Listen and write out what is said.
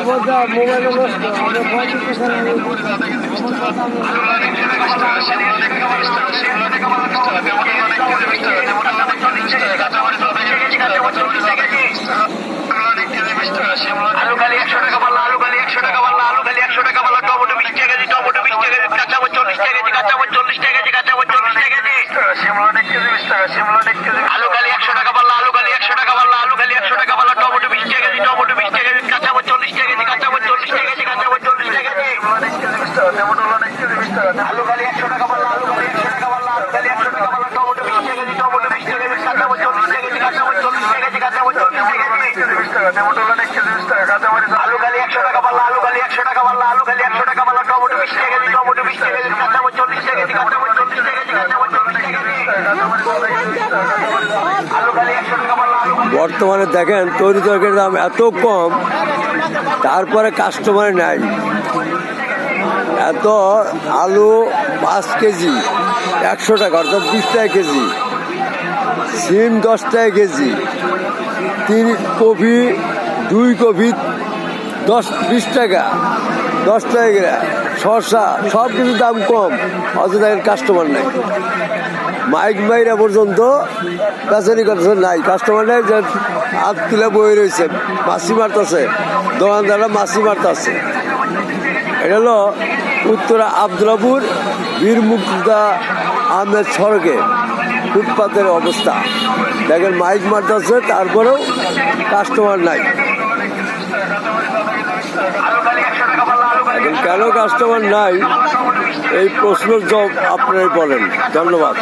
बोलता मोबाइल आलू खाली 100 টাকা পাল্লা, আলু খালি 100 টাকা পাল্লা, আলু খালি 100 টাকা পাল্লা, টমেটো 20 টাকা কেজি, টমেটো 20 টাকা কেজি, কাঁচা মরিচ 40 টাকা কেজি, কাঁচা মরিচ 40 টাকা কেজি, কাঁচা মরিচ 40 টাকা কেজি, শিমলা 1 কেজি 20 টাকা, শিমলা 1 কেজি, আলু খালি 100 টাকা পাল্লা, আলু খালি 100 টাকা পাল্লা, আলু খালি 100 টাকা পাল্লা, টমেটো 20 টাকা কেজি, টমেটো 20 টাকা কেজি, কাঁচা মরিচ 40 টাকা কেজি, কাঁচা মরিচ 40 টাকা কেজি, কাঁচা মরিচ 40 টাকা কেজি, শিমলা 1 কেজি 20 টাকা, টমেটো 1 কেজি 20 টাকা, আলু খালি 100 টাকা পাল্লা, আলু খালি 100 টাকা পাল্লা, আলু খালি 100 টাকা পাল্লা, টমেটো 20 টাকা কেজি, টমেটো 20 টাকা কেজি, কাঁচা মরিচ 40 টাকা কেজি, কাঁচা মরিচ 40 টাকা কেজি, কাঁচা মরিচ 40 টাকা কেজি, 20 টাকা, টমেটো 1 কেজি 20 টাকা, কাঁচা মরিচ, আলু খালি 100 টাকা পাল্লা, আলু খালি 100 টাকা পাল্লা, আলু খালি 100 টাকা পাল্লা, টমেটো 20 টাকা কেজি, টমেটো 20 টাকা কেজি, কাঁচা মরিচ 40 টাকা কেজি, কাঁচা মরিচ 40 টাকা কেজি, কাঁচা মরিচ 40 টাকা কেজি, আলু খালি 100 টাকা পাল্লা। বর্তমানে দেখেন তৈরি তরকারির দাম এত কম, তারপরে কাস্টমার নাই। এত আলু 5 কেজি 100 টাকা, অর্থাৎ 20 টাকা কেজি, সিম 10 টাকা কেজি, 3 কপি 2 কপি 20 টাকা, 10 টাকা করে, শসা, সব কিছু দাম কম, অত দেখেন কাস্টমার নাই। মাইক মাইরা পর্যন্ত বেচারি করতেছে, নাই কাস্টমার নাই, যে হাত তুলে বয়ে রয়েছে, মাছি মারতেছে, দোকানদাররা মাছি মারতেছে। এটা হলো উত্তরা আব্দুল্লাপুর বীর মুক্তিযোদ্ধা আহমেদ সড়কে ফুটপাতের অবস্থা। দেখেন মাইক মারতেছে, তারপরেও কাস্টমার নাই। কেন কাস্টমার নাই, এই প্রশ্নের জবাব আপনারাই বলেন। ধন্যবাদ।